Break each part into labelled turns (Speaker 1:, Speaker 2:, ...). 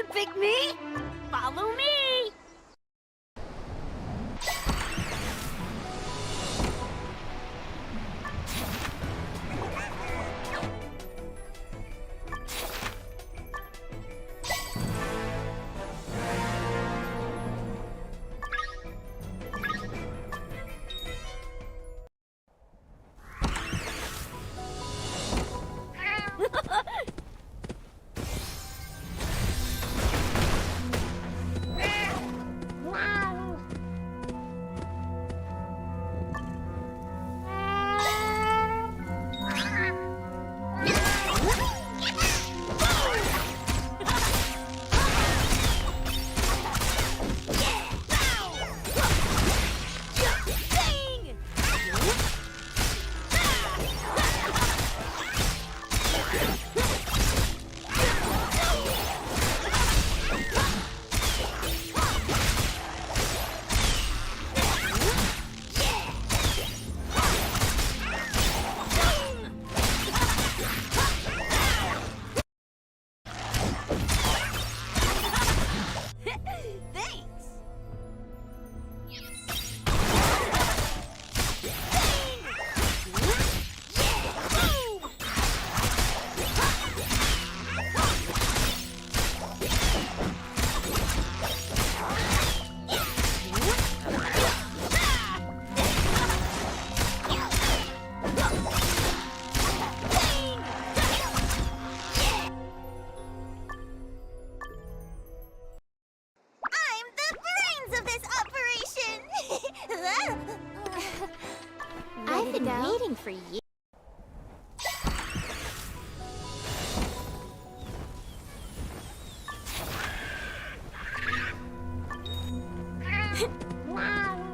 Speaker 1: can pick me! Follow me!
Speaker 2: I've been waiting for you.
Speaker 3: Yeah!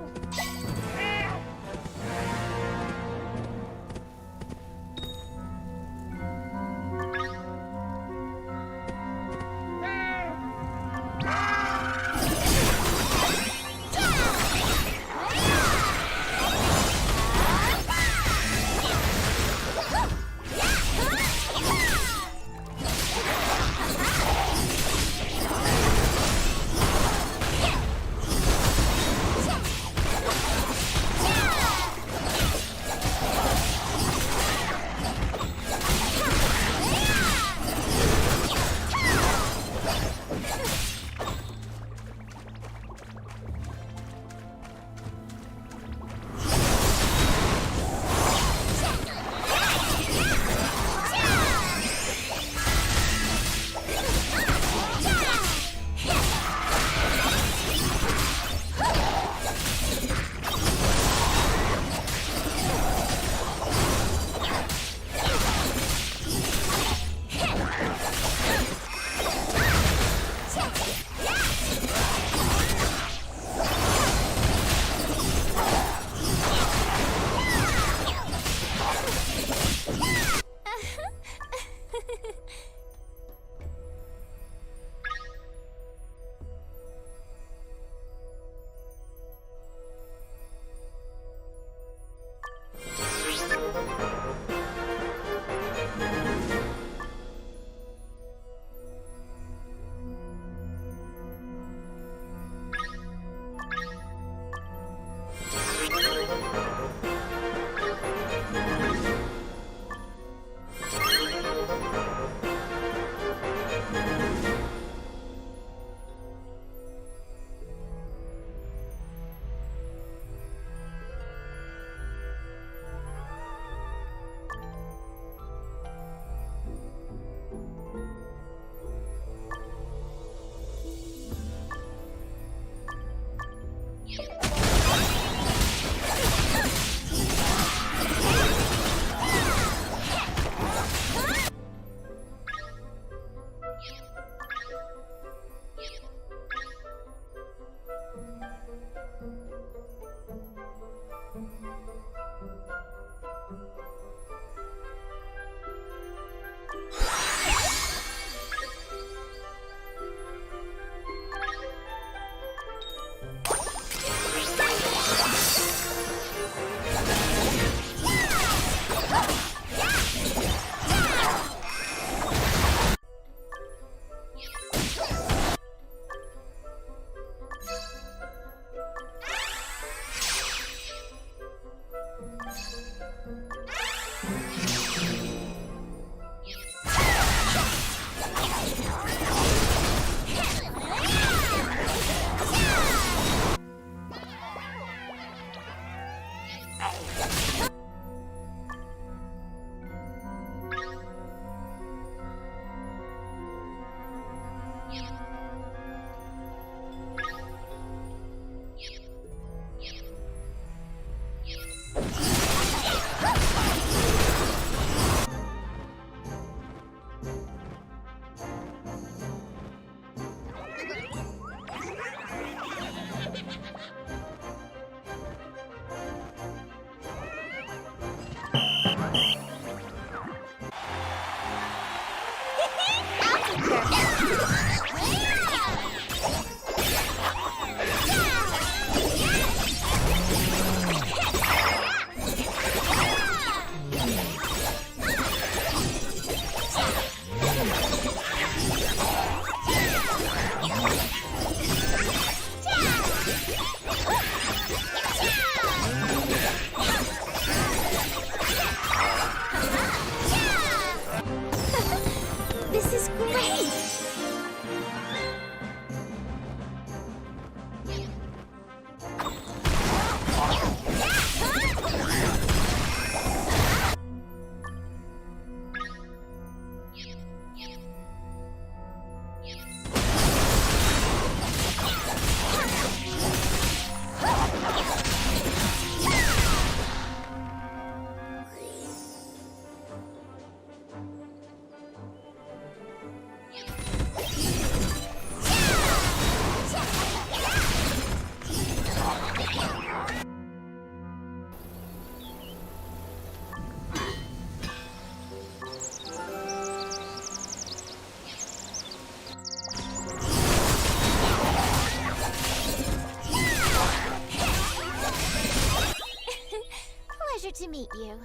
Speaker 1: This is great! Pleasure to meet you.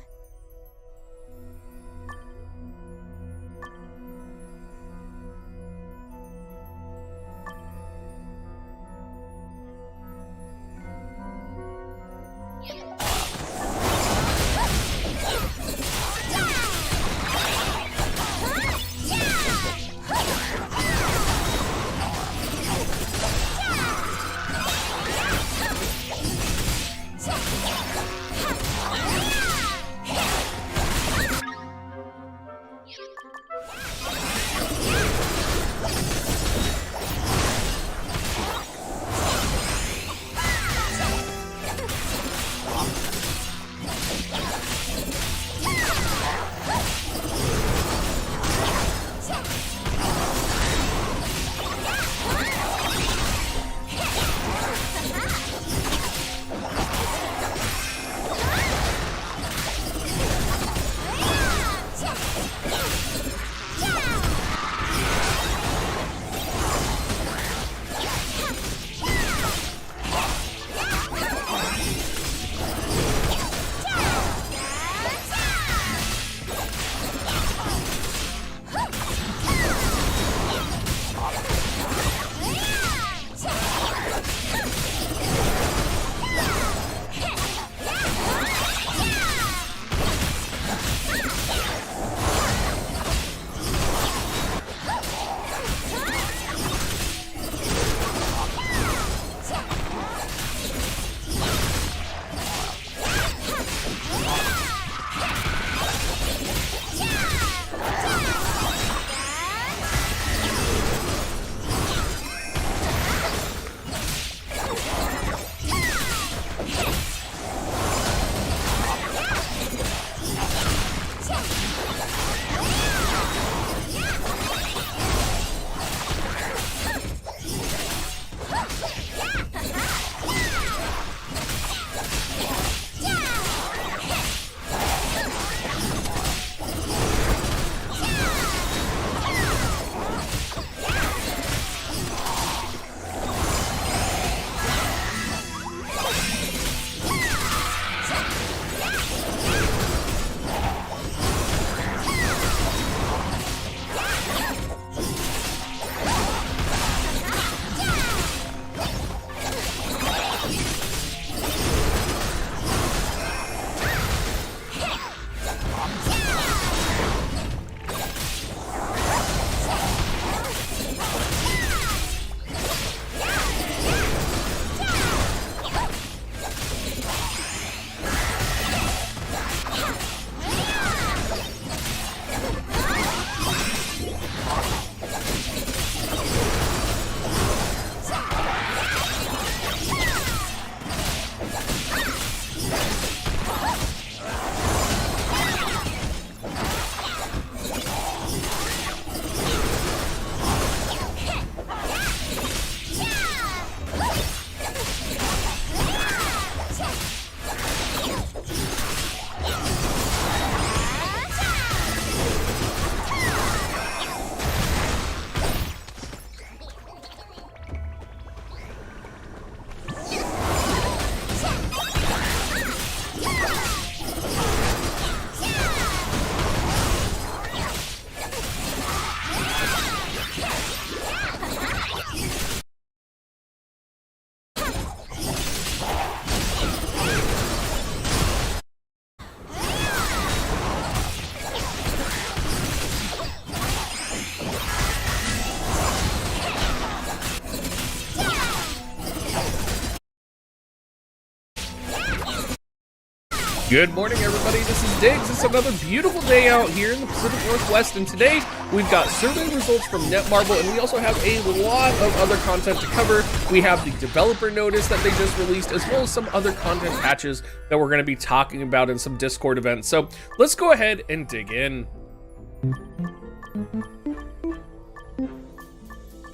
Speaker 2: Good morning, everybody. This is Diggs. It's another beautiful day out here in the Pacific Northwest, and today we've got survey results from Netmarble, and we also have a lot of other content to cover. We have the developer notice that they just released, as well as some other content patches that we're going to be talking about in some Discord events. So let's go ahead and dig in.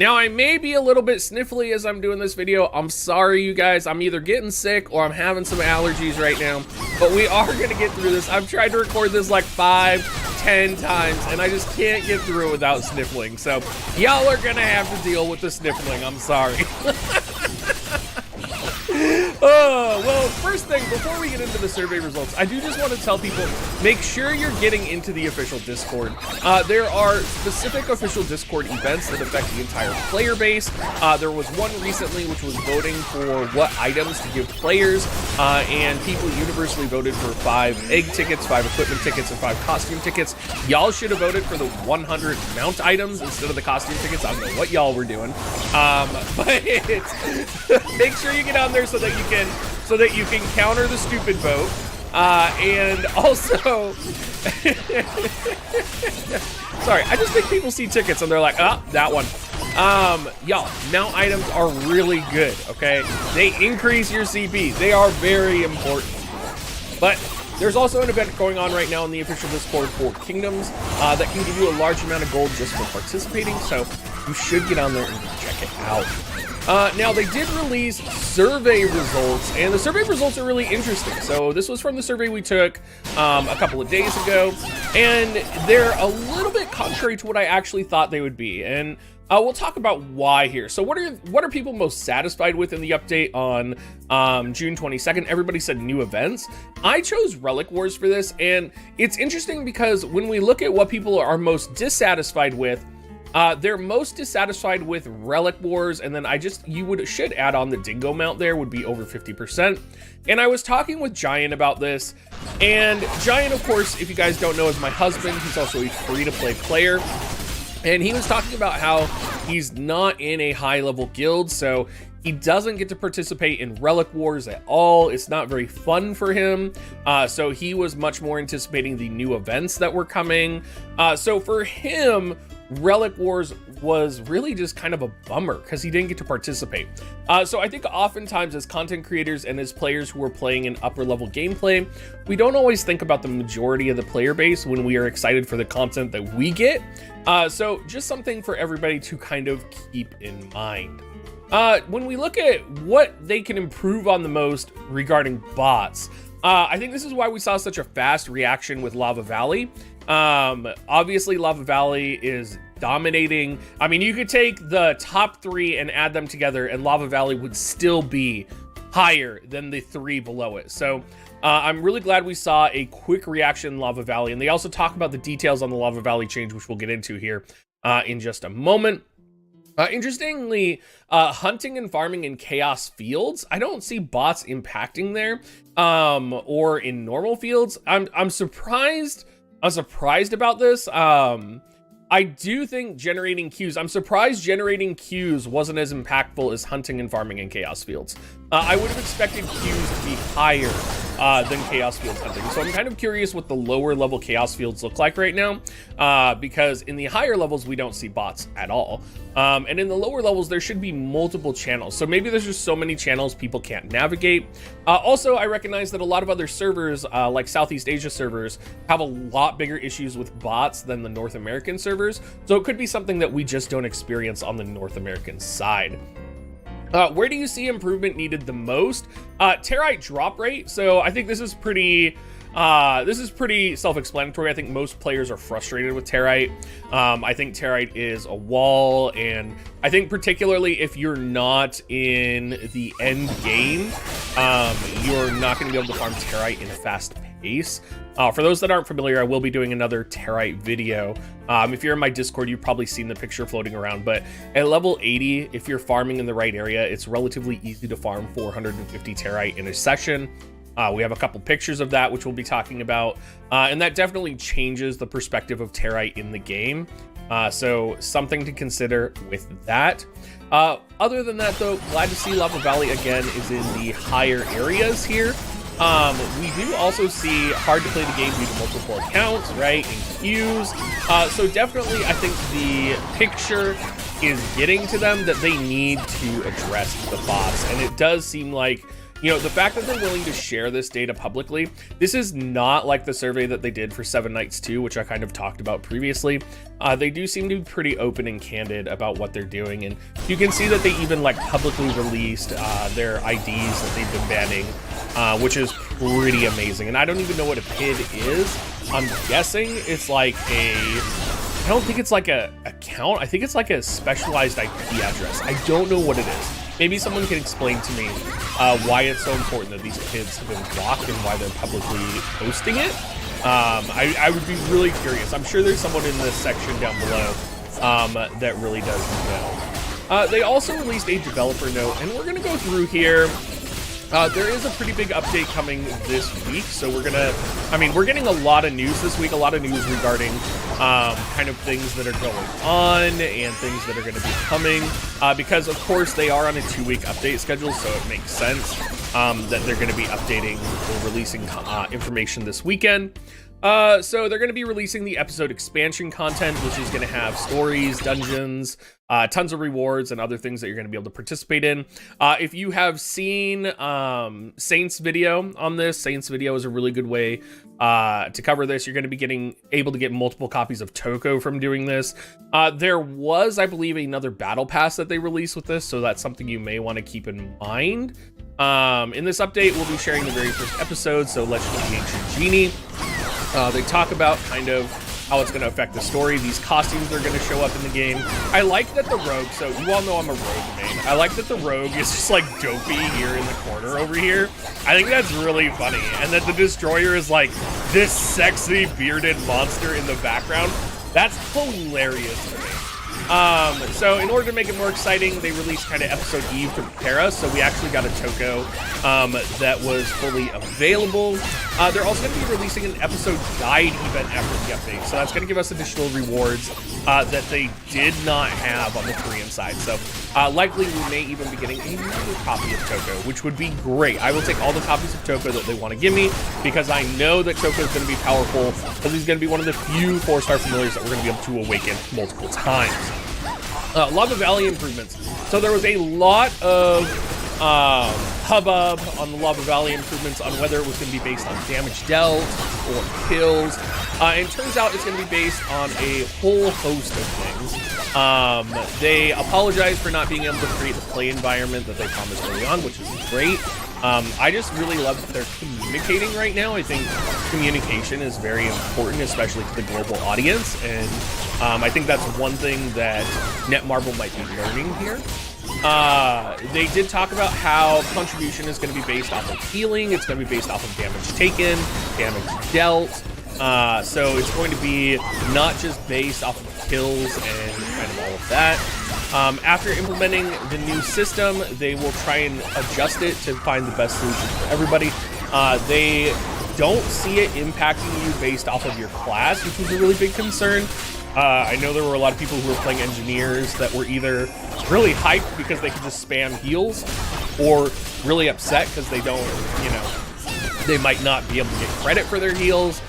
Speaker 2: Now, I may be a little bit sniffly as I'm doing this video. I'm sorry, you guys. I'm either getting sick or I'm having some allergies right now, but we are gonna get through this. I've tried to record this like 5-10 times, and I just can't get through it without sniffling. So y'all are gonna have to deal with the sniffling. I'm sorry. Well, first thing, before we get into the survey results, I do just want to tell people, make sure you're getting into the official Discord. There are specific official Discord events that affect the entire player base. There was one recently which was voting for what items to give players, and people universally voted for 5 egg tickets, 5 equipment tickets, and 5 costume tickets. Y'all should have voted for the 100 mount items instead of the costume tickets. I don't know what y'all were doing, but make sure you get on there so that you can counter the stupid vote, and also sorry, I just think people see tickets and they're like, oh, that one. Y'all, mount items are really good, okay? They increase your CP. They are very important. But there's also an event going on right now in the official Discord for Kingdoms that can give you a large amount of gold just for participating, so you should get on there and check it out. Now, they did release survey results, and the survey results are really interesting. So this was from the survey we took a couple of days ago, and they're a little bit contrary to what I actually thought they would be. And we'll talk about why here. So what are people most satisfied with in the update on June 22nd? Everybody said new events. I chose Relic Wars for this, and it's interesting because when we look at what people are most dissatisfied with, they're most dissatisfied with Relic Wars, and then should add on the Dingo mount there, would be over 50%. And I was talking with Giant about this, and Giant, of course, if you guys don't know, is my husband. He's also a free-to-play player, and he was talking about how he's not in a high-level guild, so he doesn't get to participate in Relic Wars at all. It's not very fun for him. So he was much more anticipating the new events that were coming. So for him, Relic Wars was really just kind of a bummer because he didn't get to participate. So I think oftentimes as content creators and as players who are playing in upper level gameplay, we don't always think about the majority of the player base when we are excited for the content that we get. So just something for everybody to kind of keep in mind. When we look at what they can improve on the most regarding bots, I think this is why we saw such a fast reaction with Lava Valley. Obviously Lava Valley is dominating. I mean, you could take the top 3 and add them together and Lava Valley would still be higher than the 3 below it. So I'm really glad we saw a quick reaction in Lava Valley, and they also talk about the details on the Lava Valley change, which we'll get into here in just a moment. Interestingly, hunting and farming in chaos fields, I don't see bots impacting there, or in normal fields. I'm surprised about this. I do think generating queues, I'm surprised generating queues wasn't as impactful as hunting and farming in chaos fields. I would have expected queues to be higher than chaos fields hunting. So I'm kind of curious what the lower level chaos fields look like right now, because in the higher levels, we don't see bots at all. And in the lower levels, there should be multiple channels. So maybe there's just so many channels people can't navigate. Also, I recognize that a lot of other servers, like Southeast Asia servers, have a lot bigger issues with bots than the North American servers. So it could be something that we just don't experience on the North American side. Where do you see improvement needed the most? Territe drop rate. So I think this is pretty self-explanatory. I think most players are frustrated with Territe. I think Territe is a wall, and I think particularly if you're not in the end game, you're not going to be able to farm Territe in a fast pace. For those that aren't familiar, I will be doing another Territe video. If you're in my Discord, you've probably seen the picture floating around, but at level 80, if you're farming in the right area, it's relatively easy to farm 450 Territe in a session. We have a couple pictures of that, which we'll be talking about, and that definitely changes the perspective of Territe in the game. So something to consider with that. Other than that, though, glad to see Lava Valley again is in the higher areas here. We do also see hard to play the game due to multiple accounts, right, and queues. So definitely, I think the picture is getting to them that they need to address the bots, and it does seem like, you know, the fact that they're willing to share this data publicly, this is not like the survey that they did for Seven Nights 2, which I kind of talked about previously. They do seem to be pretty open and candid about what they're doing, and you can see that they even like publicly released their IDs that they've been banning, which is pretty amazing. And I don't even know what a PID is. I'm guessing it's like I don't think it's like a account. I think it's like a specialized IP address. I don't know what it is. Maybe someone can explain to me why it's so important that these PIDs have been blocked and why they're publicly posting it. I would be really curious. I'm sure there's someone in this section down below that really does know. They also released a developer note, and we're gonna go through here. There is a pretty big update coming this week, so we're getting a lot of news this week, a lot of news regarding kind of things that are going on and things that are going to be coming, because of course they are on a 2-week update schedule, so it makes sense that they're going to be updating or releasing information this weekend. So they're going to be releasing the episode expansion content, which is going to have stories, dungeons, tons of rewards, and other things that you're going to be able to participate in. If you have seen Saint's video on this, Saint's video is a really good way to cover this. You're going to be able to get multiple copies of Toko from doing this. There was, I believe, another battle pass that they released with this, so that's something you may want to keep in mind. In this update, we'll be sharing the very first episode, so Legend of the Ancient Genie. They talk about kind of how it's going to affect the story. These costumes are going to show up in the game. I like that the rogue, so you all know I'm a rogue main. I like that the rogue is just like dopey here in the corner over here. I think that's really funny. And that the destroyer is like this sexy bearded monster in the background. That's hilarious to me. So in order to make it more exciting, they released kind of episode Eve to prepare us. So we actually got a Toko that was fully available. They're also going to be releasing an episode guide event after the update. So that's going to give us additional rewards that they did not have on the Korean side. So likely we may even be getting another copy of Toko, which would be great. I will take all the copies of Toko that they want to give me, because I know that Toko is going to be powerful, because he's going to be one of the few 4-star familiars that we're going to be able to awaken multiple times. Lava Valley improvements. So there was a lot of hubbub on the Lava Valley improvements on whether it was going to be based on damage dealt or kills. And it turns out it's going to be based on a whole host of things. They apologize for not being able to create the play environment that they promised early on, which is great. I just really love that they're communicating right now. I think communication is very important, especially to the global audience, and I think that's one thing that Netmarble might be learning here. They did talk about how contribution is going to be based off of healing. It's going to be based off of damage taken, damage dealt. So it's going to be not just based off of kills and kind of all of that. After implementing the new system, they will try and adjust it to find the best solution for everybody. They don't see it impacting you based off of your class, which was a really big concern. I know there were a lot of people who were playing engineers that were either really hyped because they could just spam heals, or really upset because they don't, you know, they might not be able to get credit for their heals.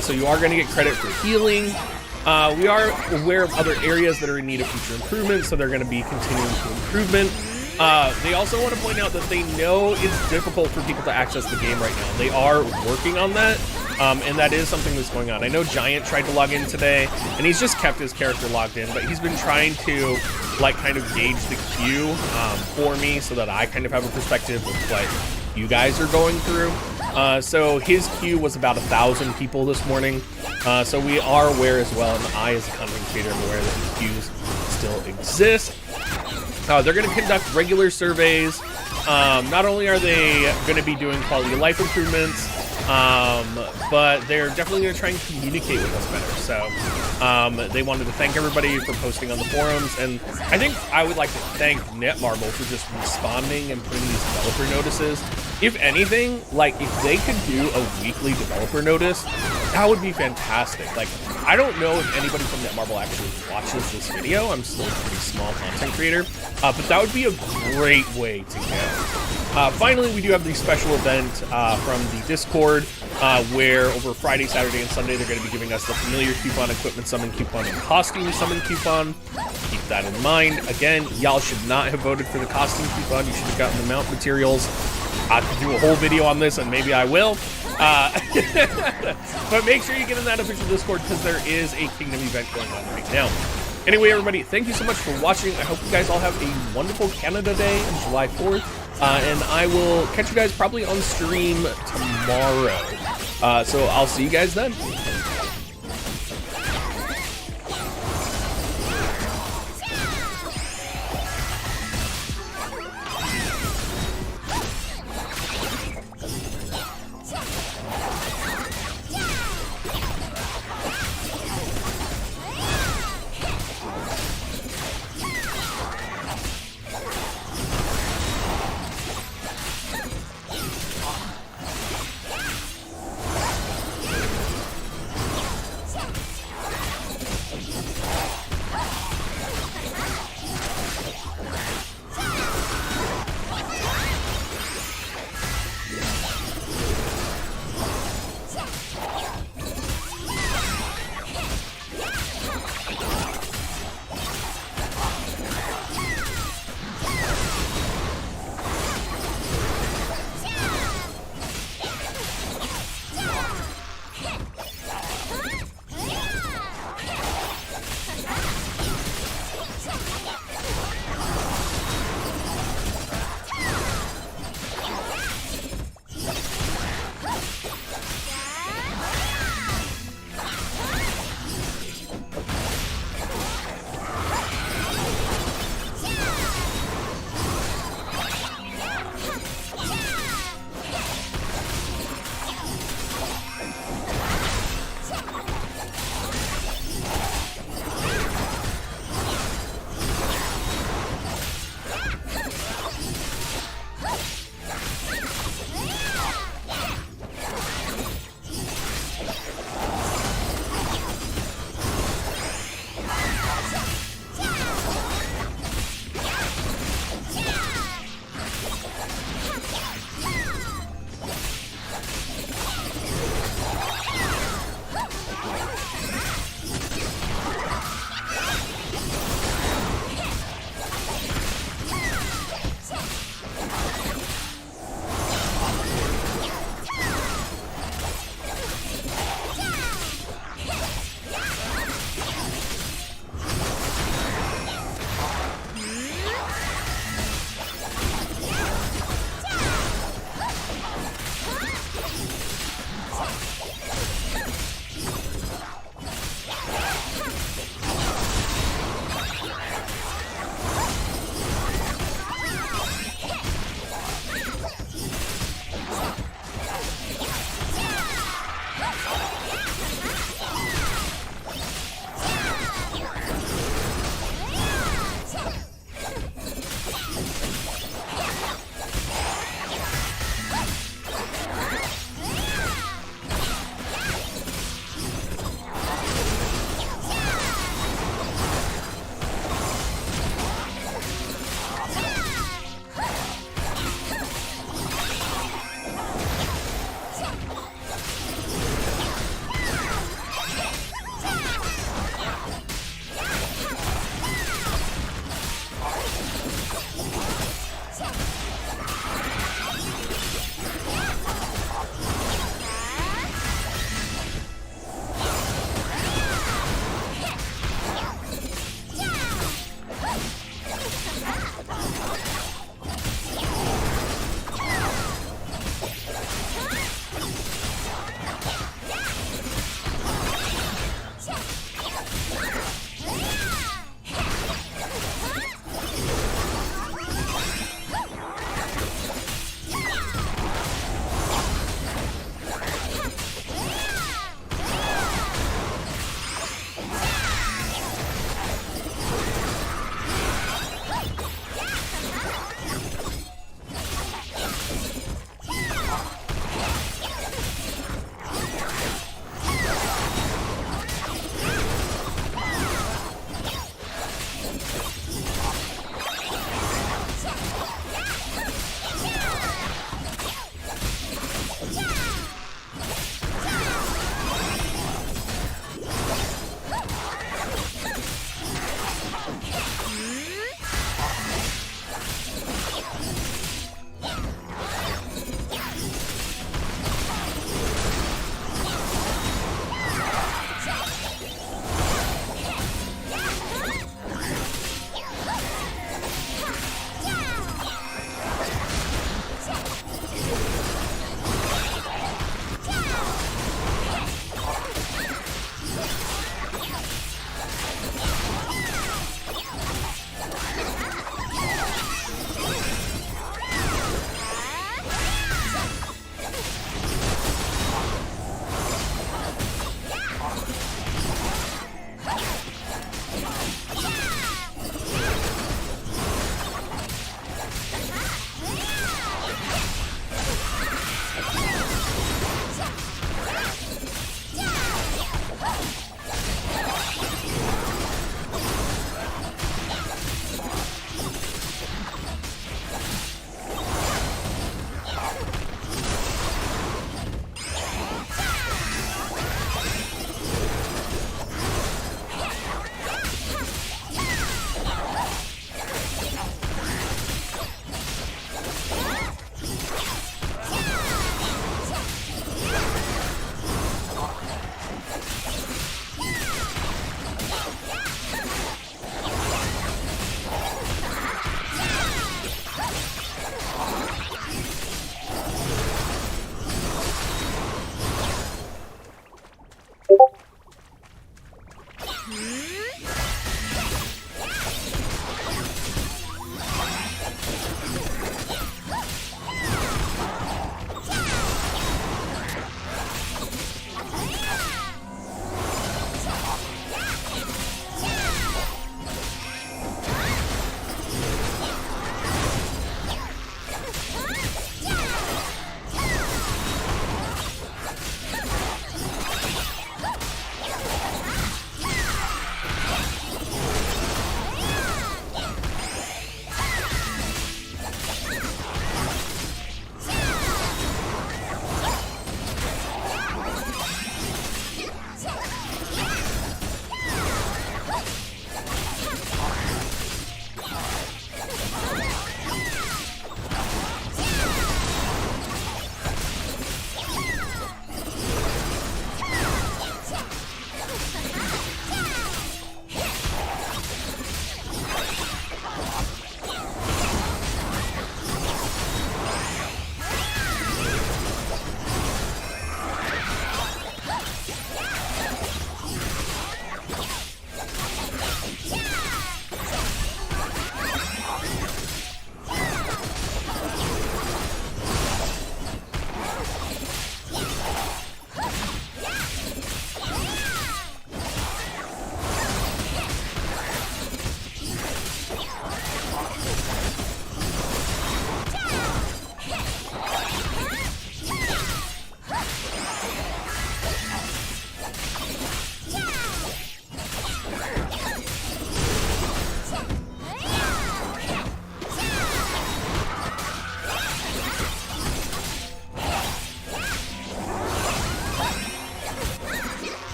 Speaker 2: So you are going to get credit for healing. We are aware of other areas that are in need of future improvement, so they're going to be continuing to improvement. They also want to point out that they know it's difficult for people to access the game right now. They are working on that, and that is something that's going on. I know Giant tried to log in today, and he's just kept his character logged in, but he's been trying to like kind of gauge the queue for me so that I kind of have a perspective of what you guys are going through. So his queue was about 1,000 people this morning. So we are aware as well, and I as a content creator am aware that the queues still exist. They're going to conduct regular surveys. Not only are they going to be doing quality of life improvements, but they're definitely going to try and communicate with us better. So they wanted to thank everybody for posting on the forums, and I think I would like to thank Netmarble for just responding and putting these developer notices. If anything, like if they could do a weekly developer notice, that would be fantastic. Like, I don't know if anybody from Netmarble actually watches this video. I'm still a pretty small content creator, but that would be a great way to go. Finally, we do have the special event from the Discord where over Friday, Saturday, and Sunday they're going to be giving us the familiar coupon, equipment summon coupon, and costume summon coupon. Keep that in mind. Again, y'all should not have voted for the costume coupon. You should have gotten the mount materials. I could do a whole video on this, and maybe I will. But make sure you get in that official Discord because there is a Kingdom event going on right now. Anyway, everybody, thank you so much for watching. I hope you guys all have a wonderful Canada Day on July 4th. And I will catch you guys probably on stream tomorrow. So I'll see you guys then.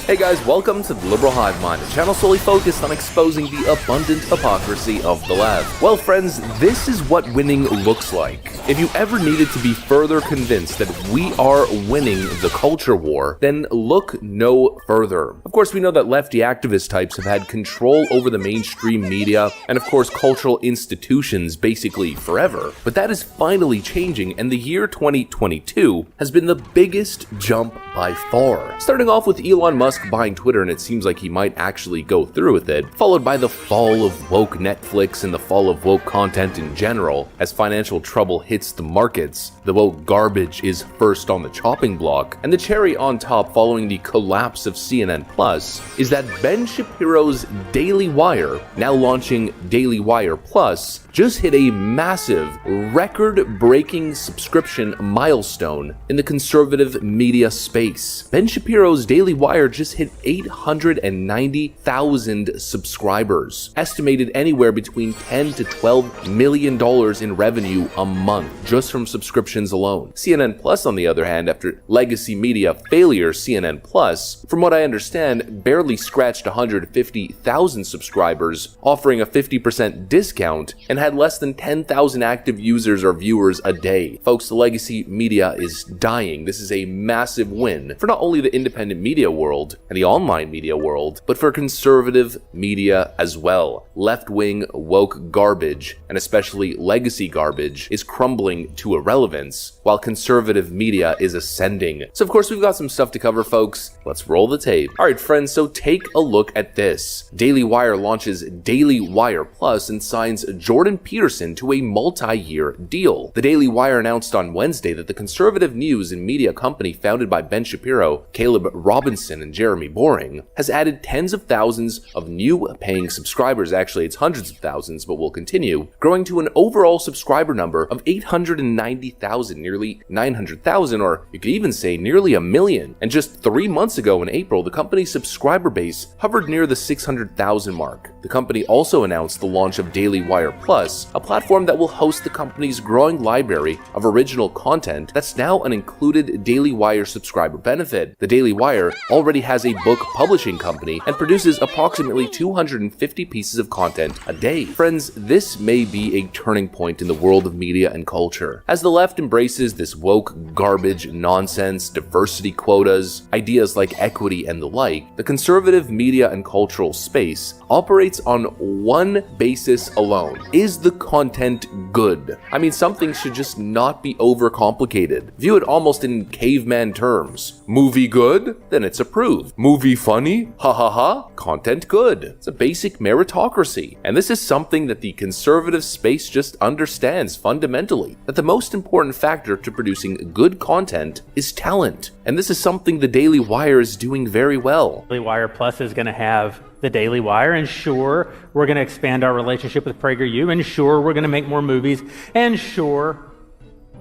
Speaker 3: Hey guys, welcome to the Liberal Hive Mind, a channel solely focused on exposing the abundant hypocrisy of the left. Well friends, this is what winning looks like. If you ever needed to be further convinced that we are winning the culture war, then look no further. Of course, we know that lefty activist types have had control over the mainstream media and of course cultural institutions basically forever. But that is finally changing, and the year 2022 has been the biggest jump by far. Starting off with Elon Musk buying Twitter, and it seems like he might actually go through with it, followed by the fall of woke Netflix and the fall of woke content in general. As financial trouble hits the markets, the woke garbage is first on the chopping block, and the cherry on top following the collapse of CNN Plus is that Ben Shapiro's Daily Wire, now launching Daily Wire Plus, just hit a massive, record-breaking subscription milestone in the conservative media space. Ben Shapiro's Daily Wire just hit 890,000 subscribers, estimated anywhere between $10 to $12 million in revenue a month, just from subscriptions alone. CNN Plus, on the other hand, after legacy media failure CNN Plus, from what I understand, barely scratched 150,000 subscribers, offering a 50% discount, and had less than 10,000 active users or viewers a day. Folks, the legacy media is dying. This is a massive win for not only the independent media world and the online media world, but for conservative media as well. Left-wing woke garbage, and especially legacy garbage, is crumbling to irrelevance, while conservative media is ascending. So of course we've got some stuff to cover, folks. Let's roll the tape. Alright friends, so take a look at this. Daily Wire launches Daily Wire Plus and signs Jordan Peterson to a multi-year deal. The Daily Wire announced on Wednesday that the conservative news and media company founded by Ben Shapiro, Caleb Robinson, and Jeremy Boring has added tens of thousands of new paying subscribers. Actually, it's hundreds of thousands, but we'll continue, growing to an overall subscriber number of 890,000, nearly 900,000, or you could even say nearly a million. And just 3 months ago in April, the company's subscriber base hovered near the 600,000 mark. The company also announced the launch of Daily Wire Plus, a platform that will host the company's growing library of original content that's now an included Daily Wire subscriber benefit. The Daily Wire already has a book publishing company and produces approximately 250 pieces of content a day. Friends, this may be a turning point in the world of media and culture. As the left embraces this woke garbage nonsense, diversity quotas, ideas like equity and the like, the conservative media and cultural space operates on one basis alone. Is the content good? I mean, something should just not be overcomplicated. View it almost in caveman terms. Movie good? Then it's approved. Movie funny? Ha ha ha. Content good. It's a basic meritocracy. And this is something that the conservative space just understands fundamentally, that the most important factor to producing good content is talent. And this is something the Daily Wire is doing very well.
Speaker 4: Daily Wire Plus is going to have the Daily Wire, and sure, we're going to expand our relationship with PragerU, and sure, we're going to make more movies, and sure,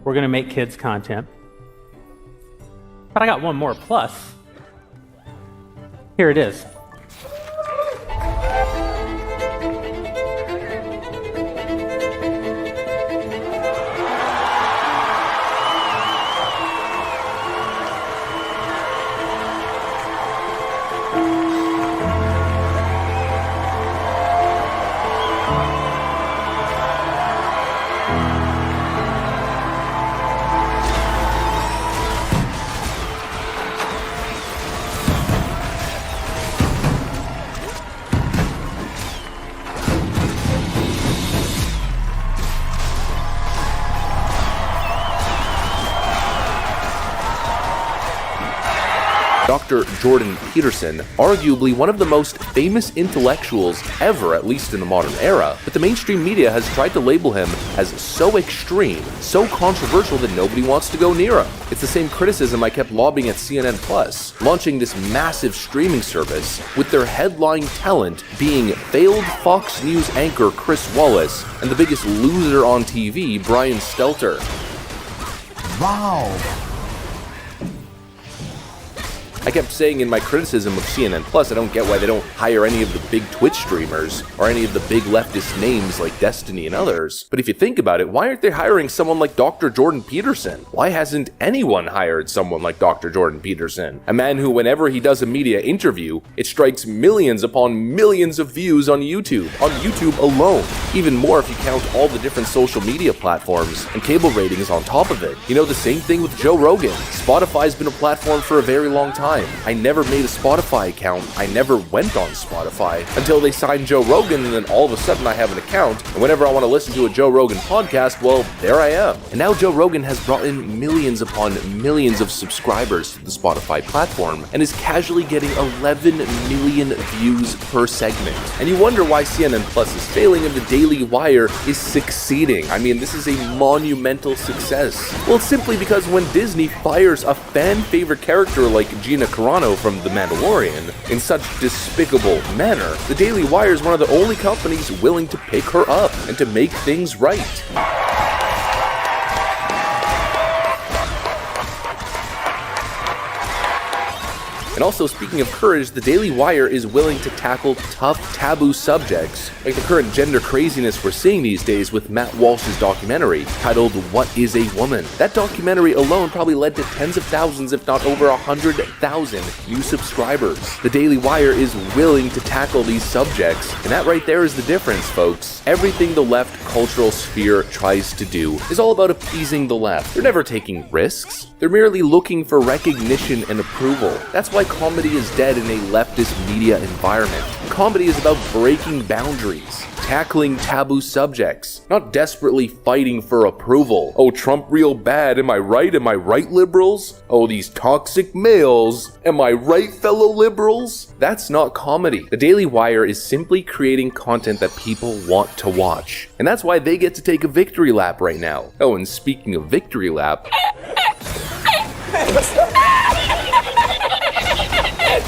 Speaker 4: we're going to make kids content. But I got one more plus. Here it is.
Speaker 3: Dr. Jordan Peterson, arguably one of the most famous intellectuals ever, at least in the modern era, but the mainstream media has tried to label him as so extreme, so controversial that nobody wants to go near him. It's the same criticism I kept lobbing at CNN Plus, launching this massive streaming service with their headline talent being failed Fox News anchor Chris Wallace and the biggest loser on TV, Brian Stelter.
Speaker 5: Wow.
Speaker 3: I kept saying in my criticism of CNN Plus, I don't get why they don't hire any of the big Twitch streamers or any of the big leftist names like Destiny and others. But if you think about it, why aren't they hiring someone like Dr. Jordan Peterson? Why hasn't anyone hired someone like Dr. Jordan Peterson? A man who, whenever he does a media interview, it strikes millions upon millions of views on YouTube alone. Even more if you count all the different social media platforms and cable ratings on top of it. You know, the same thing with Joe Rogan. Spotify's been a platform for a very long time. I never made a Spotify account. I never went on Spotify until they signed Joe Rogan, and then all of a sudden I have an account, and whenever I want to listen to a Joe Rogan podcast, well, there I am. And now Joe Rogan has brought in millions upon millions of subscribers to the Spotify platform and is casually getting 11 million views per segment. And you wonder why CNN Plus is failing and the Daily Wire is succeeding. I mean, this is a monumental success. Well, it's simply because when Disney fires a fan-favorite character like Gina Carano from The Mandalorian in such despicable manner, the Daily Wire is one of the only companies willing to pick her up and to make things right. And also, speaking of courage, the Daily Wire is willing to tackle tough, taboo subjects, like the current gender craziness we're seeing these days with Matt Walsh's documentary, titled What is a Woman? That documentary alone probably led to tens of thousands, if not over 100,000 new subscribers. The Daily Wire is willing to tackle these subjects, and that right there is the difference, folks. Everything the left cultural sphere tries to do is all about appeasing the left. They're never taking risks. They're merely looking for recognition and approval. That's why comedy is dead in a leftist media environment. Comedy is about breaking boundaries, tackling taboo subjects, not desperately fighting for approval. Oh, Trump real bad, am I right? Am I right, liberals? Oh, these toxic males, am I right, fellow liberals? That's not comedy. The Daily Wire is simply creating content that people want to watch. And that's why they get to take a victory lap right now. Oh, and speaking of victory lap,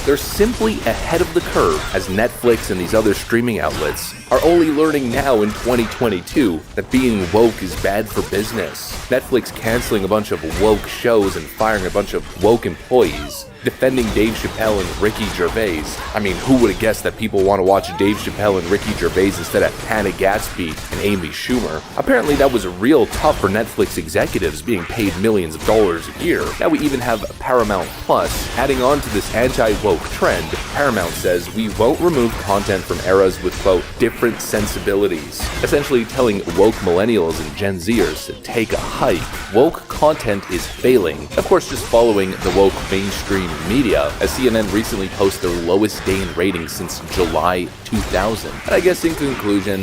Speaker 3: they're simply ahead of the curve, as Netflix and these other streaming outlets are only learning now in 2022 that being woke is bad for business. Netflix canceling a bunch of woke shows and firing a bunch of woke employees. Defending Dave Chappelle and Ricky Gervais. I mean, who would have guessed that people want to watch Dave Chappelle and Ricky Gervais instead of Hannah Gatsby and Amy Schumer? Apparently that was real tough for Netflix executives being paid millions of dollars a year. Now we even have Paramount Plus. Adding on to this anti-woke trend, Paramount says we won't remove content from eras with, quote, different sensibilities. Essentially telling woke millennials and Gen Zers to take a hike. Woke content is failing. Of course, just following the woke mainstream media, as CNN recently posted their lowest day in ratings since July 2000. And I guess in conclusion,